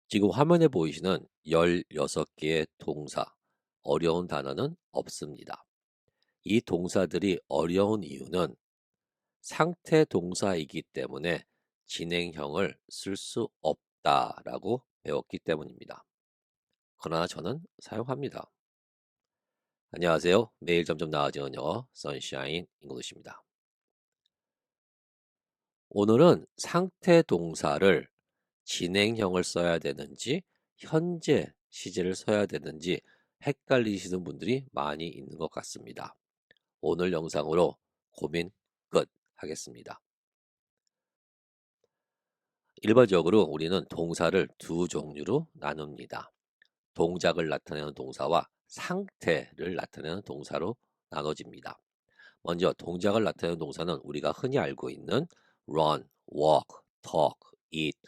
지금 화면에 보이시는 16개의 동사, 어려운 단어는 없습니다. 이 동사들이 어려운 이유는 상태 동사이기 때문에 진행형을 쓸 수 없다라고 배웠기 때문입니다. 그러나 저는 사용합니다. 안녕하세요. 매일 점점 나아지는 영어 선샤인 잉글리시입니다. 오늘은 상태 동사를 진행형을 써야 되는지 현재 시제를 써야 되는지 헷갈리시는 분들이 많이 있는 것 같습니다. 오늘 영상으로 고민 끝 하겠습니다. 일반적으로 우리는 동사를 두 종류로 나눕니다. 동작을 나타내는 동사와 상태를 나타내는 동사로 나눠집니다. 먼저 동작을 나타내는 동사는 우리가 흔히 알고 있는 run, walk, talk, eat,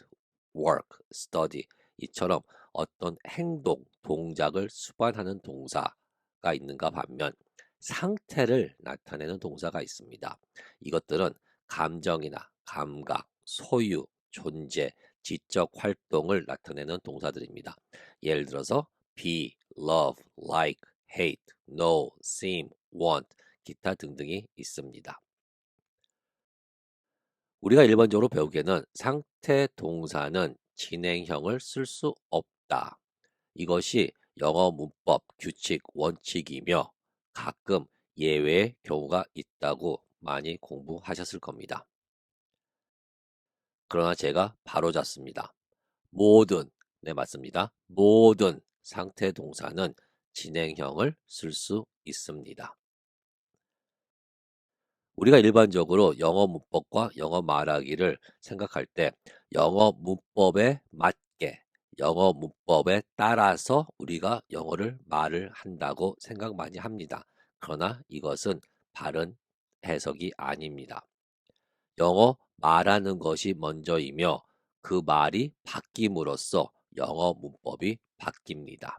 work, study 이처럼 어떤 행동, 동작을 수반하는 동사가 있는가 반면 상태를 나타내는 동사가 있습니다. 이것들은 감정이나 감각, 소유, 존재, 지적 활동을 나타내는 동사들입니다. 예를 들어서 be, love, like, hate, know, seem, want, 기타 등등이 있습니다. 우리가 일반적으로 배우기에는 상태 동사는 진행형을 쓸 수 없다. 이것이 영어 문법 규칙 원칙이며 가끔 예외의 경우가 있다고 많이 공부하셨을 겁니다. 그러나 제가 바로잡습니다. 모든, 네 맞습니다. 모든 상태 동사는 진행형을 쓸 수 있습니다. 우리가 일반적으로 영어 문법과 영어 말하기를 생각할 때 영어 문법에 맞게 영어 문법에 따라서 우리가 영어를 말을 한다고 생각 많이 합니다. 그러나 이것은 바른 해석이 아닙니다. 영어 말하는 것이 먼저이며 그 말이 바뀜으로써 영어 문법이 바뀝니다.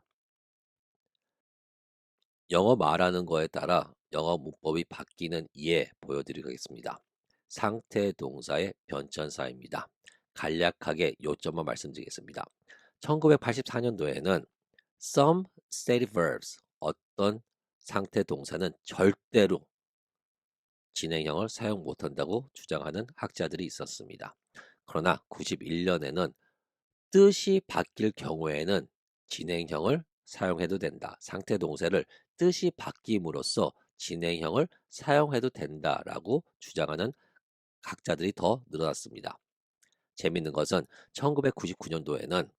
영어 말하는 거에 따라 영어 문법이 바뀌는 예 보여드리겠습니다. 상태 동사의 변천사입니다. 간략하게 요점만 말씀드리겠습니다. 1984년도에는 some stative verbs, 어떤 상태 동사는 절대로 진행형을 사용 못한다고 주장하는 학자들이 있었습니다. 그러나 91년에는 뜻이 바뀔 경우에는 진행형을 사용해도 된다. 상태 동사를 뜻이 바뀜으로써 진행형을 사용해도 된다라고 주장하는 학자들이 더 늘어났습니다. 재밌는 것은 1999년도에는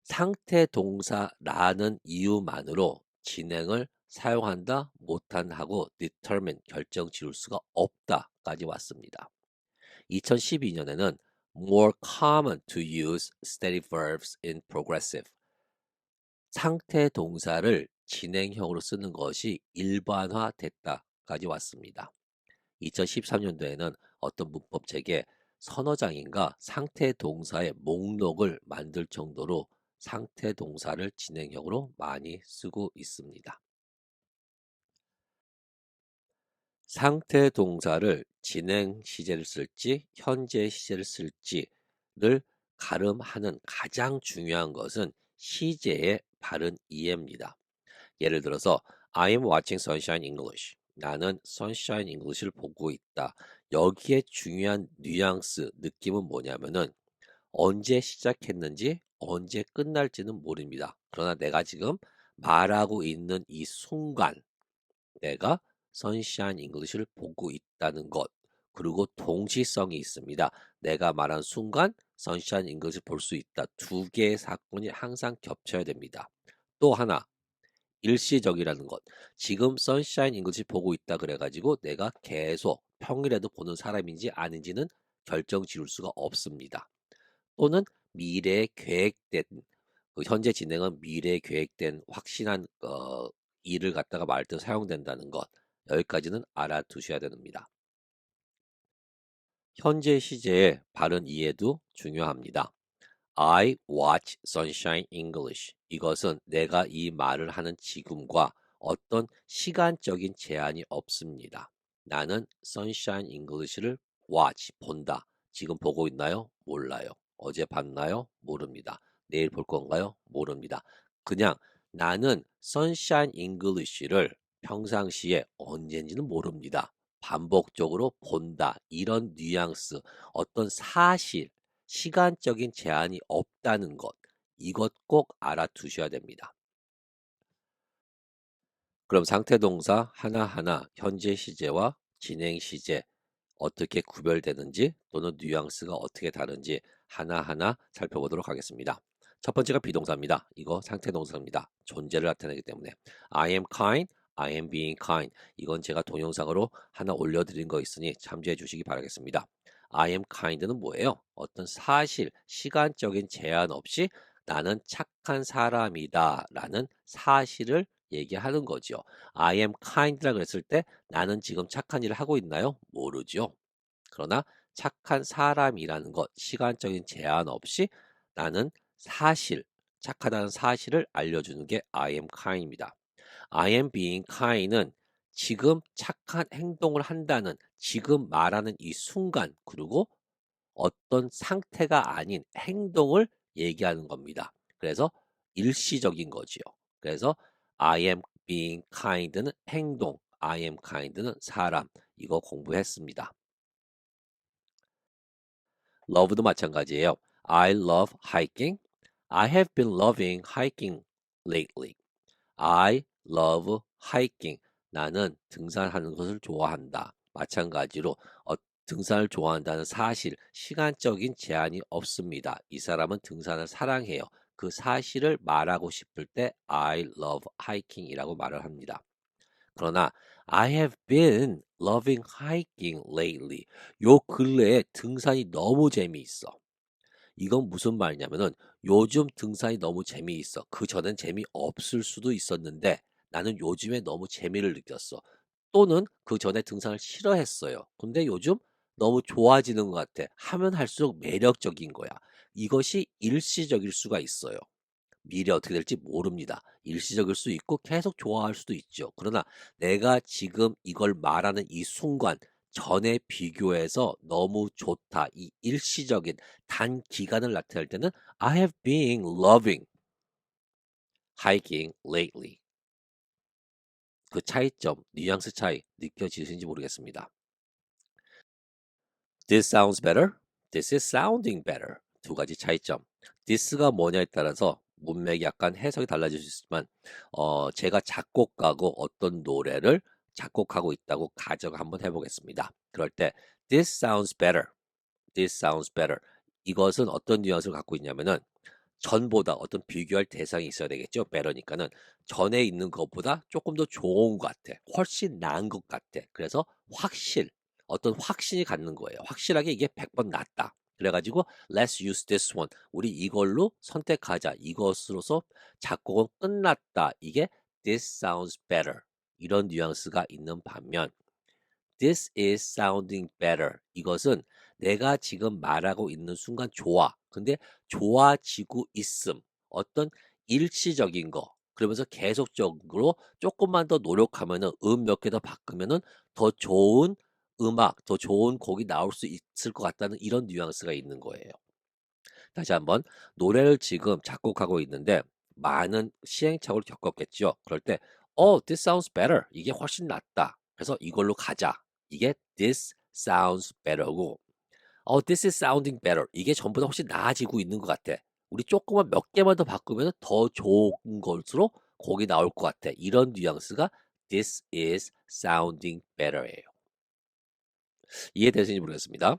상태 동사라는 이유만으로 진행을 사용한다, 못한다 하고 determine, 결정 지을 수가 없다까지 왔습니다. 2012년에는 more common to use stative verbs in progressive. 상태 동사를 진행형으로 쓰는 것이 일반화됐다까지 왔습니다. 2013년도에는 어떤 문법책에 서너 장인가 상태 동사의 목록을 만들 정도로 상태 동사를 진행형으로 많이 쓰고 있습니다. 상태 동사를 진행 시제를 쓸지 현재 시제를 쓸지를 가름하는 가장 중요한 것은 시제의 바른 이해입니다. 예를 들어서 I am watching Sunshine English. 나는 Sunshine English를 보고 있다. 여기에 중요한 뉘앙스, 느낌은 뭐냐면은 언제 시작했는지 언제 끝날지는 모릅니다. 그러나 내가 지금 말하고 있는 이 순간 내가 선샤인 잉글리시를 보고 있다는 것, 그리고 동시성이 있습니다. 내가 말한 순간 선샤인 잉글리시를 볼 수 있다. 두 개의 사건이 항상 겹쳐야 됩니다. 또 하나, 일시적이라는 것. 지금 선샤인 잉글리시 보고 있다 그래가지고 내가 계속 평일에도 보는 사람인지 아닌지는 결정 지을 수가 없습니다. 또는 미래에 계획된, 현재 진행은 미래에 계획된 확신한 일을 갖다가 말할 때 사용된다는 것. 여기까지는 알아두셔야 됩니다. 현재 시제의 바른 이해도 중요합니다. I watch Sunshine English. 이것은 내가 이 말을 하는 지금과 어떤 시간적인 제한이 없습니다. 나는 Sunshine English를 watch, 본다. 지금 보고 있나요? 몰라요. 어제 봤나요? 모릅니다. 내일 볼 건가요? 모릅니다. 그냥 나는 Sunshine English를 평상시에 언제인지는 모릅니다. 반복적으로 본다. 이런 뉘앙스, 어떤 사실, 시간적인 제한이 없다는 것, 이것 꼭 알아두셔야 됩니다. 그럼 상태 동사 하나하나 현재 시제와 진행 시제 어떻게 구별되는지 또는 뉘앙스가 어떻게 다른지 하나하나 살펴보도록 하겠습니다. 첫 번째가 비동사입니다. 이거 상태 동사입니다. 존재를 나타내기 때문에 I am kind, I am being kind. 이건 제가 동영상으로 하나 올려드린 거 있으니 참조해 주시기 바라겠습니다. I am kind는 뭐예요? 어떤 사실, 시간적인 제한 없이 나는 착한 사람이다 라는 사실을 얘기하는 거죠. I am kind라 그랬을 때 나는 지금 착한 일을 하고 있나요? 모르죠. 그러나 착한 사람이라는 것, 시간적인 제한 없이 나는 사실, 착하다는 사실을 알려주는 게 I am kind입니다. I am being kind은 지금 착한 행동을 한다는, 지금 말하는 이 순간, 그리고 어떤 상태가 아닌 행동을 얘기하는 겁니다. 그래서 일시적인 거지요. 그래서 I am being kind는 행동, I am kind는 사람. 이거 공부했습니다. love도 마찬가지예요. I love hiking. I have been loving hiking lately. I love hiking. 나는 등산하는 것을 좋아한다. 마찬가지로 등산을 좋아한다는 사실, 시간적인 제한이 없습니다. 이 사람은 등산을 사랑해요. 그 사실을 말하고 싶을 때 I love hiking이라고 말을 합니다. 그러나 I have been loving hiking lately. 요 근래에 등산이 너무 재미있어. 이건 무슨 말이냐면은 요즘 등산이 너무 재미있어. 그전엔 재미없을 수도 있었는데 나는 요즘에 너무 재미를 느꼈어. 또는 그전에 등산을 싫어했어요. 근데 요즘 너무 좋아지는 것 같아. 하면 할수록 매력적인 거야. 이것이 일시적일 수가 있어요. 미래 어떻게 될지 모릅니다. 일시적일 수 있고 계속 좋아할 수도 있죠. 그러나 내가 지금 이걸 말하는 이 순간 전에 비교해서 너무 좋다. 이 일시적인 단 기간을 나타낼 때는 I have been loving hiking lately. 그 차이점, 뉘앙스 차이 느껴지시는지 모르겠습니다. This sounds better. This is sounding better. 두 가지 차이점. this가 뭐냐에 따라서 문맥이 약간 해석이 달라질 수 있지만 제가 작곡가고 어떤 노래를 작곡하고 있다고 가정 한번 해보겠습니다. 그럴 때 this sounds better. This sounds better. 이것은 어떤 뉘앙스를 갖고 있냐면은 전보다 어떤 비교할 대상이 있어야 되겠죠. better니까는 전에 있는 것보다 조금 더 좋은 것 같아. 훨씬 나은 것 같아. 그래서 확실, 어떤 확신이 갖는 거예요. 확실하게 이게 100번 낫다. 그래가지고 let's use this one. 우리 이걸로 선택하자. 이것으로서 작곡은 끝났다. 이게 this sounds better. 이런 뉘앙스가 있는 반면 This is sounding better. 이것은 내가 지금 말하고 있는 순간 좋아. 근데 좋아지고 있음. 어떤 일시적인 거. 그러면서 계속적으로 조금만 더 노력하면은 몇 개 더 바꾸면은 더 좋은 음악, 더 좋은 곡이 나올 수 있을 것 같다는 이런 뉘앙스가 있는 거예요. 다시 한번 노래를 지금 작곡하고 있는데 많은 시행착오를 겪었겠죠. 그럴 때 this sounds better. 이게 훨씬 낫다. 그래서 이걸로 가자. 이게 this sounds better고 this is sounding better. 이게 전보다 훨씬 나아지고 있는 것 같아. 우리 조금만 몇 개만 더 바꾸면 더 좋은 것으로 곡이 나올 것 같아. 이런 뉘앙스가 this is sounding better예요. 이해되시는지 모르겠습니다.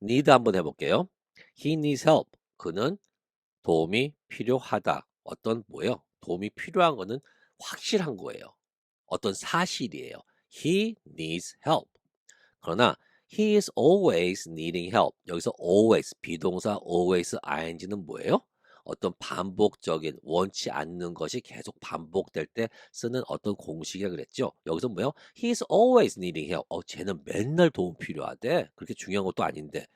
need 한번 해볼게요. He needs help. 그는 도움이 필요하다. 어떤 뭐예요? 도움이 필요한 거는 확실한 거예요. 어떤 사실이에요. He needs help. 그러나 he is always needing help. 여기서 always 비동사 always ing는 뭐예요? 어떤 반복적인 원치 않는 것이 계속 반복될 때 쓰는 어떤 공식이라 그랬죠. 여기서 뭐예요? He is always needing help. 쟤는 맨날 도움 필요하대. 그렇게 중요한 것도 아닌데.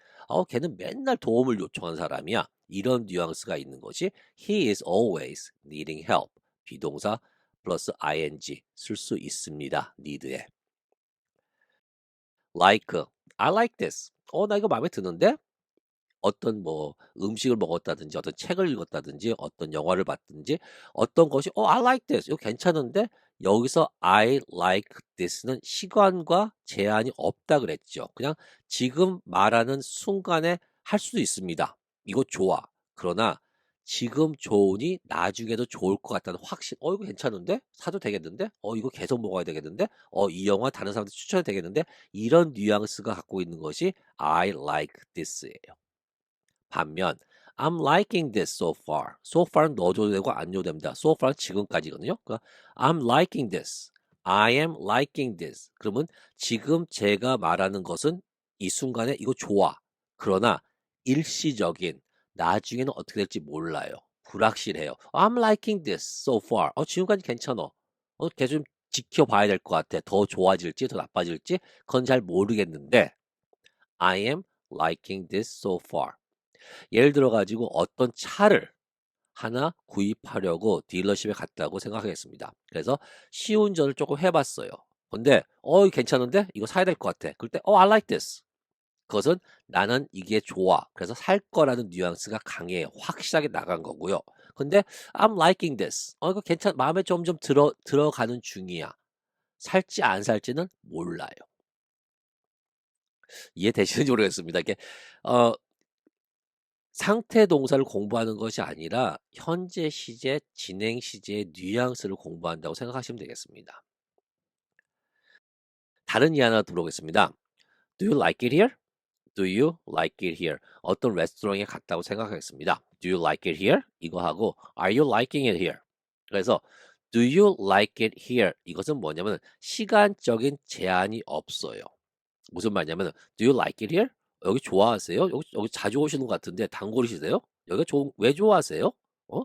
걔는 맨날 도움을 요청한 사람이야. 이런 뉘앙스가 있는 것이 he is always needing help. 비동사 플러스 ing 쓸 수 있습니다. need에. like, I like this. 나 이거 마음에 드는데? 어떤 뭐 음식을 먹었다든지 어떤 책을 읽었다든지 어떤 영화를 봤든지 어떤 것이 I like this. 이거 괜찮은데 여기서 I like this는 시간과 제한이 없다 그랬죠. 그냥 지금 말하는 순간에 할 수도 있습니다. 이거 좋아. 그러나 지금 좋으니 나중에도 좋을 것 같다는 확신. 이거 괜찮은데? 사도 되겠는데? 이거 계속 먹어야 되겠는데? 이 영화 다른 사람한테 추천해도 되겠는데? 이런 뉘앙스가 갖고 있는 것이 I like this예요. 반면 I'm liking this so far. So far는 넣어줘도 되고 안 넣어도 됩니다. So far는 지금까지거든요. 그러니까 I'm liking this. I am liking this. 그러면 지금 제가 말하는 것은 이 순간에 이거 좋아. 그러나 일시적인 나중에는 어떻게 될지 몰라요. 불확실해요. I'm liking this so far. 지금까지 괜찮아. 계속 좀 지켜봐야 될 것 같아. 더 좋아질지 더 나빠질지 그건 잘 모르겠는데 I am liking this so far. 예를 들어 가지고 어떤 차를 하나 구입하려고 딜러십에 갔다고 생각하겠습니다. 그래서 시운전을 조금 해봤어요. 근데 이거 괜찮은데? 이거 사야 될 것 같아. 그럴 때 I like this. 그것은 나는 이게 좋아. 그래서 살 거라는 뉘앙스가 강해요. 확실하게 나간 거고요. 근데 I'm liking this. 이거 마음에 점점 들어가는 중이야. 살지 안 살지는 몰라요. 이해되시는지 모르겠습니다. 이게 어, 상태 동사를 공부하는 것이 아니라 현재 시제, 진행 시제의 뉘앙스를 공부한다고 생각하시면 되겠습니다. 다른 예 하나 들어보겠습니다. Do you like it here? Do you like it here? 어떤 레스토랑에 갔다고 생각하겠습니다. Do you like it here? 이거 하고 Are you liking it here? 그래서 Do you like it here? 이것은 뭐냐면 시간적인 제한이 없어요. 무슨 말이냐면 Do you like it here? 여기 좋아하세요? 여기 자주 오시는 것 같은데 단골이시세요? 여기가 왜 좋아하세요? 어?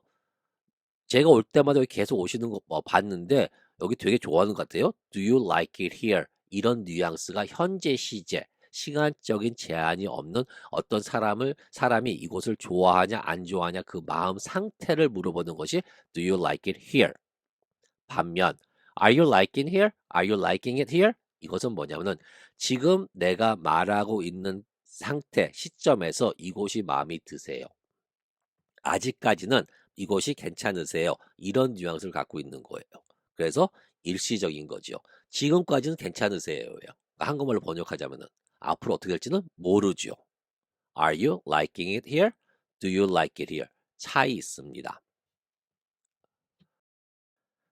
제가 올 때마다 여기 계속 오시는 거 봤는데 여기 되게 좋아하는 것 같아요. Do you like it here? 이런 뉘앙스가 현재 시제, 시간적인 제한이 없는 어떤 사람이 이곳을 좋아하냐 안 좋아하냐 그 마음 상태를 물어보는 것이 Do you like it here? 반면 Are you liking here? Are you liking it here? 이것은 뭐냐면은 지금 내가 말하고 있는 상태, 시점에서 이곳이 마음이 드세요. 아직까지는 이것이 괜찮으세요. 이런 뉘앙스를 갖고 있는 거예요. 그래서 일시적인 거죠. 지금까지는 괜찮으세요예요. 한국말로 번역하자면은 앞으로 어떻게 될지는 모르죠. Are you liking it here? Do you like it here? 차이 있습니다.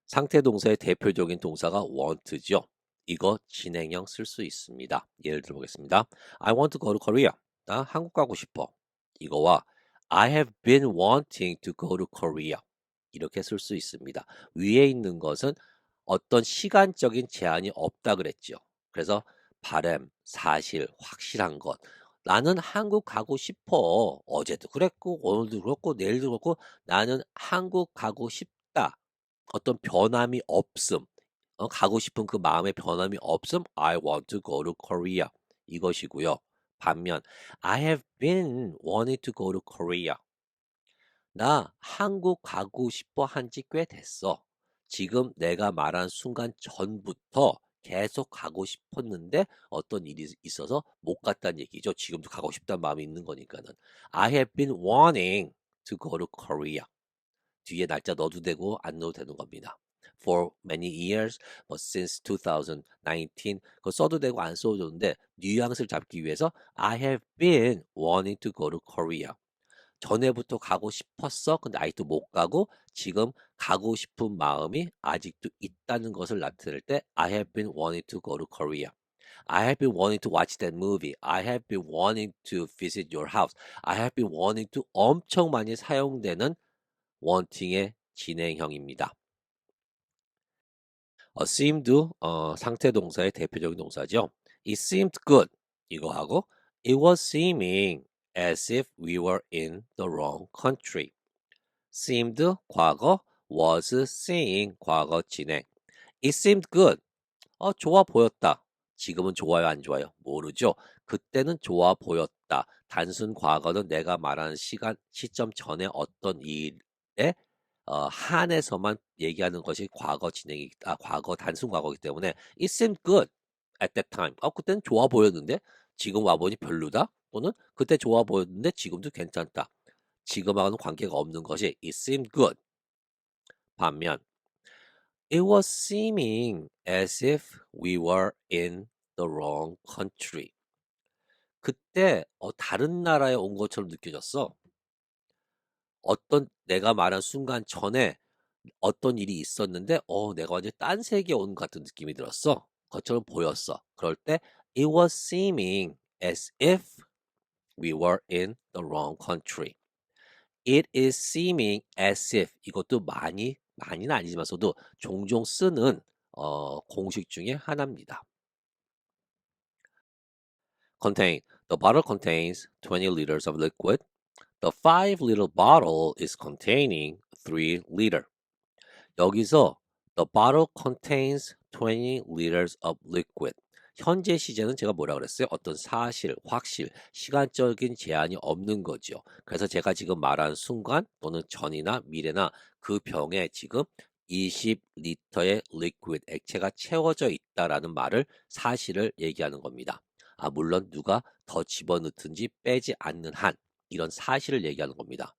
상태 동사의 대표적인 동사가 want죠. 이거 진행형 쓸 수 있습니다. 예를 들어보겠습니다. I want to go to Korea. 나 한국 가고 싶어. 이거와 I have been wanting to go to Korea. 이렇게 쓸 수 있습니다. 위에 있는 것은 어떤 시간적인 제한이 없다 그랬죠. 그래서 바람, 사실, 확실한 것. 나는 한국 가고 싶어. 어제도 그랬고 오늘도 그렇고 내일도 그렇고 나는 한국 가고 싶다. 어떤 변함이 없음. 가고 싶은 그 마음의 변함이 없음. I want to go to Korea. 이것이고요. 반면 I have been wanting to go to Korea. 나 한국 가고 싶어 한 지 꽤 됐어. 지금 내가 말한 순간 전부터 계속 가고 싶었는데 어떤 일이 있어서 못 갔다는 얘기죠. 지금도 가고 싶다는 마음이 있는 거니까는. I have been wanting to go to Korea. 뒤에 날짜 넣어도 되고 안 넣어도 되는 겁니다. For many years, since 2019, 그거 써도 되고 안 써도 되는데 뉘앙스를 잡기 위해서 I have been wanting to go to Korea. 전에부터 가고 싶었어. 근데 아직도 못 가고 지금 가고 싶은 마음이 아직도 있다는 것을 나타낼 때 I have been wanting to go to Korea. I have been wanting to watch that movie. I have been wanting to visit your house. I have been wanting to 엄청 많이 사용되는 wanting의 진행형입니다. seemed 상태 동사의 대표적인 동사죠. It seemed good 이거 하고 It was seeming as if we were in the wrong country. seemed 과거, was seeing 과거 진행. It seemed good. 좋아 보였다. 지금은 좋아요, 안 좋아요? 모르죠. 그때는 좋아 보였다. 단순 과거는 내가 말하는 시점 전에 어떤 일에 한해서만 얘기하는 것이 과거 단순 과거이기 때문에 it seemed good at that time. 그때는 좋아 보였는데 지금 와보니 별로다. 또는 그때 좋아 보였는데 지금도 괜찮다. 지금하고는 관계가 없는 것이 it seemed good. 반면 it was seeming as if we were in the wrong country. 그때 다른 나라에 온 것처럼 느껴졌어. 어떤 내가 말한 순간 전에 어떤 일이 있었는데 내가 완전 딴 세계에 온 것 같은 느낌이 들었어. 것처럼 보였어. 그럴 때 it was seeming as if we were in the wrong country. It is seeming as if 이것도 많이는 아니지만서도 종종 쓰는 공식 중에 하나입니다. Contain. The bottle contains 20 liters of liquid. The 5-liter bottle is containing 3 liter. 여기서 the bottle contains 20 liters of liquid. 현재 시제는 제가 뭐라 그랬어요? 어떤 사실, 확실, 시간적인 제한이 없는 거죠. 그래서 제가 지금 말한 순간 또는 전이나 미래나 그 병에 지금 20리터의 liquid, 액체가 채워져 있다라는 말을 사실을 얘기하는 겁니다. 물론 누가 더 집어넣든지 빼지 않는 한 이런 사실을 얘기하는 겁니다.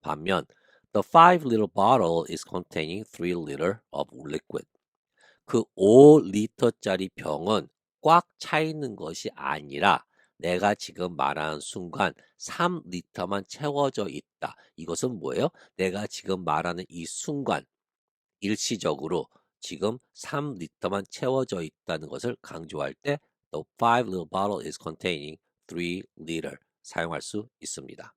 반면 the 5-liter bottle is containing 3 liter of liquid. 그 5리터짜리 병은 꽉 차 있는 것이 아니라 내가 지금 말하는 순간 3리터만 채워져 있다. 이것은 뭐예요? 내가 지금 말하는 이 순간 일시적으로 지금 3리터만 채워져 있다는 것을 강조할 때 the 5-liter bottle is containing 3 liter 사용할 수 있습니다.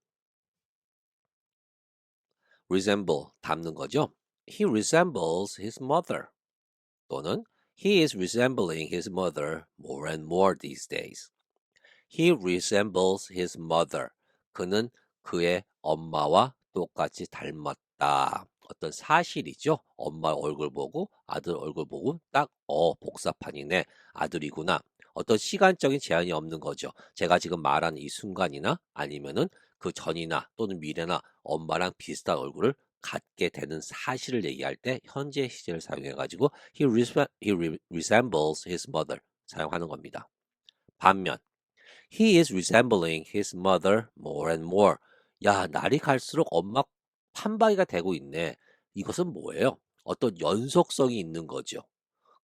resemble, 닮는 거죠. He resembles his mother. 또는 He is resembling his mother more and more these days. He resembles his mother. 그는 그의 엄마와 똑같이 닮았다. 어떤 사실이죠. 엄마 얼굴 보고 아들 얼굴 보고 딱 복사판이네. 아들이구나. 어떤 시간적인 제한이 없는 거죠. 제가 지금 말하는 이 순간이나 아니면은 그 전이나 또는 미래나 엄마랑 비슷한 얼굴을 갖게 되는 사실을 얘기할 때 현재 시제를 사용해가지고 he resembles his mother 사용하는 겁니다. 반면 He is resembling his mother more and more. 야, 날이 갈수록 엄마 판박이가 되고 있네. 이것은 뭐예요? 어떤 연속성이 있는 거죠.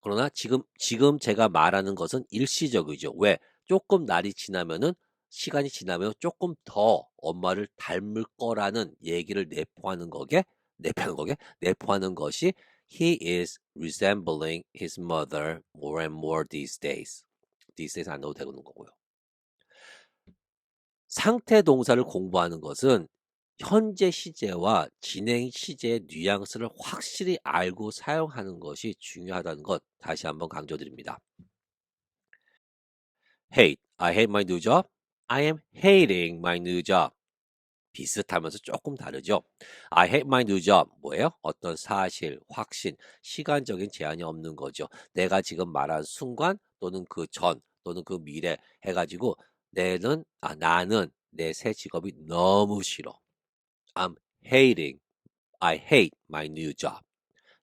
그러나 지금 제가 말하는 것은 일시적이죠. 왜? 조금 날이 지나면은 시간이 지나면 조금 더 엄마를 닮을 거라는 얘기를 내포하는 것이 he is resembling his mother more and more these days. these days 안 넣어도 되는 거고요. 상태 동사를 공부하는 것은 현재 시제와 진행 시제의 뉘앙스를 확실히 알고 사용하는 것이 중요하다는 것 다시 한번 강조드립니다. Hate. I hate my new job. I am hating my new job. 비슷하면서 조금 다르죠. I hate my new job. 뭐예요? 어떤 사실, 확신, 시간적인 제한이 없는 거죠. 내가 지금 말한 순간 또는 그 전 또는 그 미래 해가지고 나는 내 새 직업이 너무 싫어. I hate my new job.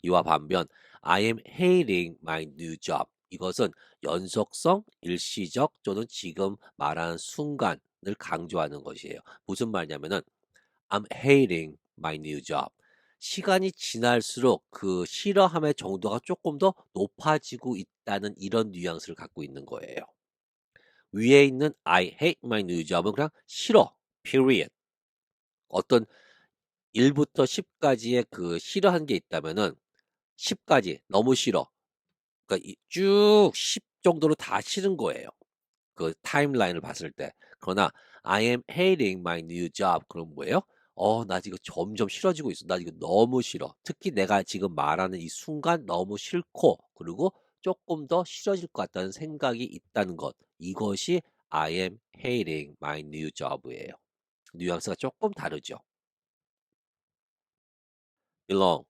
이와 반면 I am hating my new job. 이것은 연속성, 일시적 또는 지금 말하는 순간을 강조하는 것이에요. 무슨 말이냐면은 I'm hating my new job. 시간이 지날수록 그 싫어함의 정도가 조금 더 높아지고 있다는 이런 뉘앙스를 갖고 있는 거예요. 위에 있는 I hate my new job은 그냥 싫어. period. 어떤 1부터 10까지의 그 싫어한 게 있다면은 10까지 너무 싫어. 그러니까 쭉 10 정도로 다 싫은 거예요. 그 타임라인을 봤을 때. 그러나 I am hating my new job. 그럼 뭐예요? 나 지금 점점 싫어지고 있어. 나 지금 너무 싫어. 특히 내가 지금 말하는 이 순간 너무 싫고 그리고 조금 더 싫어질 것 같다는 생각이 있다는 것. 이것이 I am hating my new job이에요. 뉘앙스가 조금 다르죠. belong.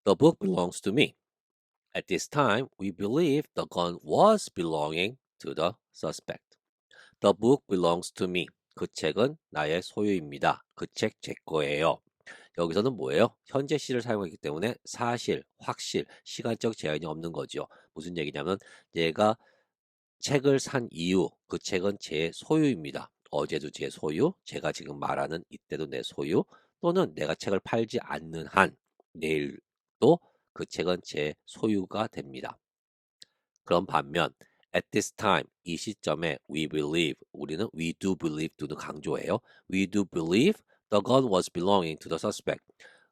The book belongs to me. At this time, we believe the gun was belonging to the suspect. The book belongs to me. 그 책은 나의 소유입니다. 그 책 제 거예요. 여기서는 뭐예요? 현재 시를 사용했기 때문에 사실, 확실, 시간적 제한이 없는 거죠. 무슨 얘기냐면 얘가 책을 산 이유, 그 책은 제 소유입니다. 어제도 제 소유, 제가 지금 말하는 이때도 내 소유, 또는 내가 책을 팔지 않는 한 내일도 그 책은 제 소유가 됩니다. 그런 반면 at this time 이 시점에 we believe 우리는 we do believe do는 강조해요. We do believe the gun was belonging to the suspect.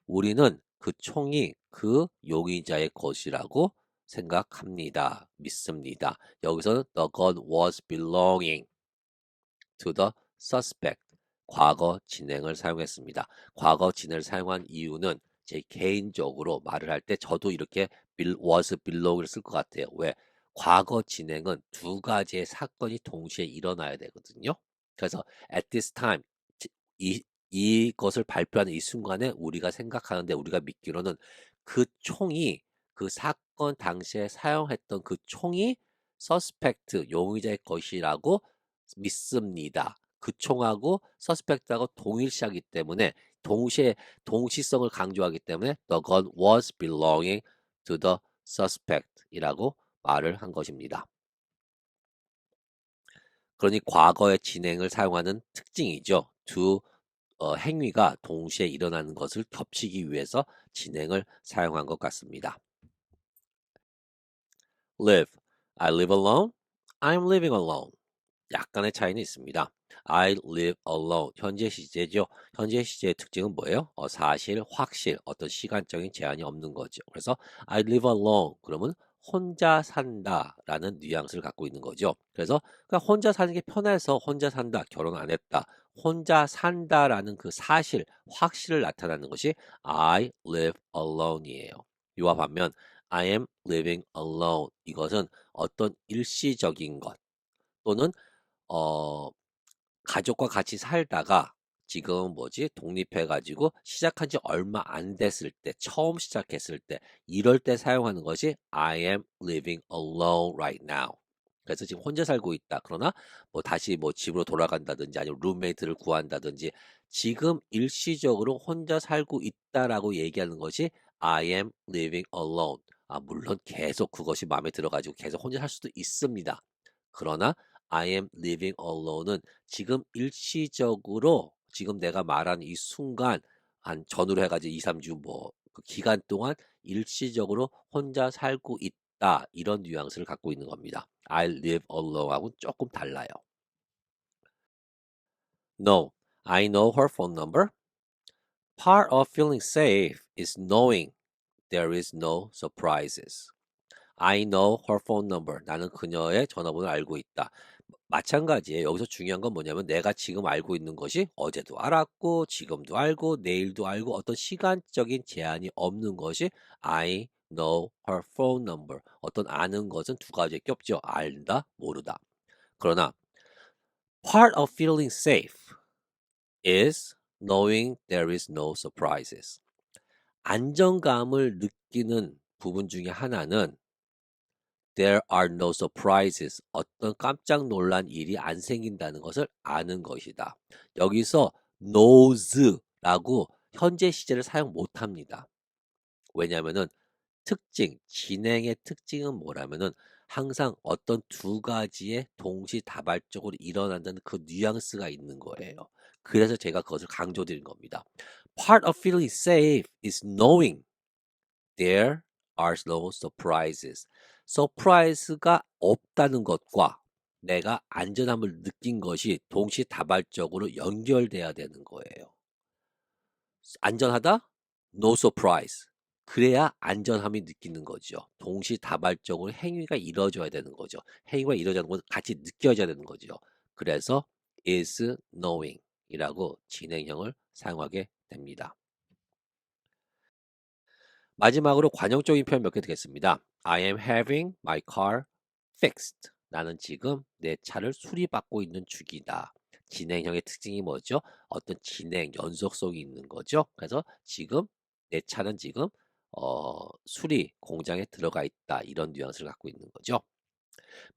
우리는 그 총이 그 용의자의 것이라고 생각합니다. 믿습니다. 여기서는 the gun was belonging to the suspect. 과거 진행을 사용했습니다. 과거 진행을 사용한 이유는 제 개인적으로 말을 할 때 저도 이렇게 was belong을 쓸 것 같아요. 왜? 과거 진행은 두 가지의 사건이 동시에 일어나야 되거든요. 그래서 at this time 이 이것을 발표하는 이 순간에 우리가 생각하는데 우리가 믿기로는 그 총이 그 사건 당시에 사용했던 그 총이 서스펙트 용의자의 것이라고 믿습니다. 그 총하고 서스펙트하고 동일시하기 때문에 동시에 동시성을 강조하기 때문에 the gun was belonging to the suspect이라고 말을 한 것입니다. 그러니 과거의 진행을 사용하는 특징이죠. 두 행위가 동시에 일어나는 것을 겹치기 위해서 진행을 사용한 것 같습니다. live. I live alone. I'm living alone. 약간의 차이는 있습니다. I live alone. 현재 시제죠. 현재 시제의 특징은 뭐예요? 사실, 확실, 어떤 시간적인 제한이 없는 거죠. 그래서 I live alone. 그러면 혼자 산다라는 뉘앙스를 갖고 있는 거죠. 그래서 그냥 혼자 사는 게 편해서 혼자 산다, 결혼 안 했다. 혼자 산다라는 그 사실, 확실을 나타내는 것이 I live alone이에요. 이와 반면 I am living alone. 이것은 어떤 일시적인 것 또는 어, 가족과 같이 살다가 지금 독립해가지고 시작한 지 얼마 안 됐을 때, 처음 시작했을 때, 이럴 때 사용하는 것이 I am living alone right now. 그래서 지금 혼자 살고 있다. 그러나 다시 집으로 돌아간다든지 아니면 룸메이트를 구한다든지 지금 일시적으로 혼자 살고 있다라고 얘기하는 것이 I am living alone. 물론 계속 그것이 마음에 들어가지고 계속 혼자 살 수도 있습니다. 그러나 I am living alone은 지금 일시적으로 지금 내가 말한 이 순간 한 전후로 해가지고 2, 3주 그 기간 동안 일시적으로 혼자 살고 있다 이런 뉘앙스를 갖고 있는 겁니다. I live alone하고는 조금 달라요. No, I know her phone number. Part of feeling safe is knowing there is no surprises. I know her phone number. 나는 그녀의 전화번호를 알고 있다. 마찬가지예요. 여기서 중요한 건 뭐냐면 내가 지금 알고 있는 것이 어제도 알았고 지금도 알고 내일도 알고 어떤 시간적인 제한이 없는 것이 I know her phone number. 어떤 아는 것은 두 가지밖에 없죠. 알다, 모르다. 그러나 part of feeling safe is knowing there is no surprises. 안정감을 느끼는 부분 중에 하나는 There are no surprises. 어떤 깜짝 놀란 일이 안 생긴다는 것을 아는 것이다. 여기서 knows라고 현재 시제를 사용 못합니다. 왜냐하면은 특징, 진행의 특징은 뭐라면은 항상 어떤 두 가지의 동시다발적으로 일어난다는 그 뉘앙스가 있는 거예요. 그래서 제가 그것을 강조드린 겁니다. Part of feeling safe is knowing there are no surprises. 서프라이즈가 없다는 것과 내가 안전함을 느낀 것이 동시다발적으로 연결돼야 되는 거예요. 안전하다? No surprise. 그래야 안전함이 느끼는 거죠. 동시다발적으로 행위가 이루어져야 되는 거죠. 행위가 이루어지는 건 같이 느껴져야 되는 거죠. 그래서 is knowing 이라고 진행형을 사용하게 됩니다. 마지막으로 관용적인 표현 몇 개 드리겠습니다. I am having my car fixed. 나는 지금 내 차를 수리받고 있는 중이다. 진행형의 특징이 뭐죠? 어떤 진행, 연속성이 있는 거죠. 그래서 지금 내 차는 지금 수리 공장에 들어가 있다. 이런 뉘앙스를 갖고 있는 거죠.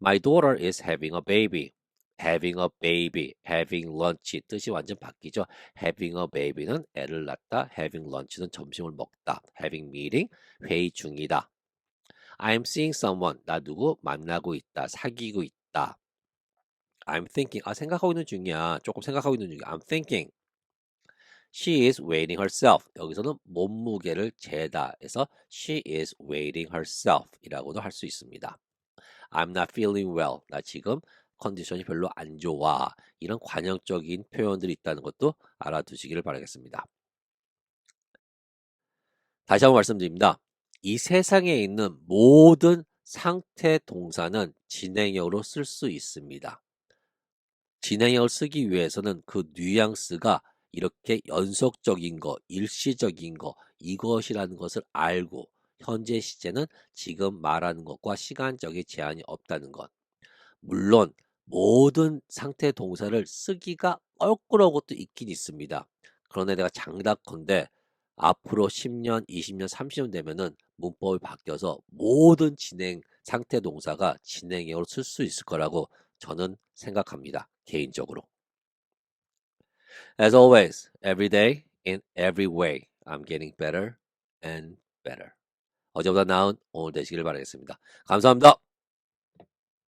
My daughter is having a baby. having a baby, having lunch 뜻이 완전 바뀌죠. having a baby는 애를 낳다, having lunch는 점심을 먹다, having meeting 회의 중이다. I'm seeing someone 나 누구 만나고 있다, 사귀고 있다. I'm thinking. 생각하고 있는 중이야. 조금 생각하고 있는 중이야. I'm thinking. She is weighing herself. 여기서는 몸무게를 재다 해서 she is weighing herself 이라고도 할 수 있습니다. I'm not feeling well. 나 지금 컨디션이 별로 안 좋아. 이런 관용적인 표현들이 있다는 것도 알아두시기를 바라겠습니다. 다시 한번 말씀드립니다. 이 세상에 있는 모든 상태 동사는 진행형으로 쓸 수 있습니다. 진행형을 쓰기 위해서는 그 뉘앙스가 이렇게 연속적인 거, 일시적인 거, 이것이라는 것을 알고 현재 시제는 지금 말하는 것과 시간적인 제한이 없다는 것. 물론 모든 상태 동사를 쓰기가 껄끄러운 것도 있긴 있습니다. 그런데 내가 장담컨대 앞으로 10년, 20년, 30년 되면은 문법이 바뀌어서 모든 진행 상태 동사가 진행형으로 쓸 수 있을 거라고 저는 생각합니다. 개인적으로. As always, every day, in every way, I'm getting better and better. 어제보다 나은 오늘 되시길 바라겠습니다. 감사합니다.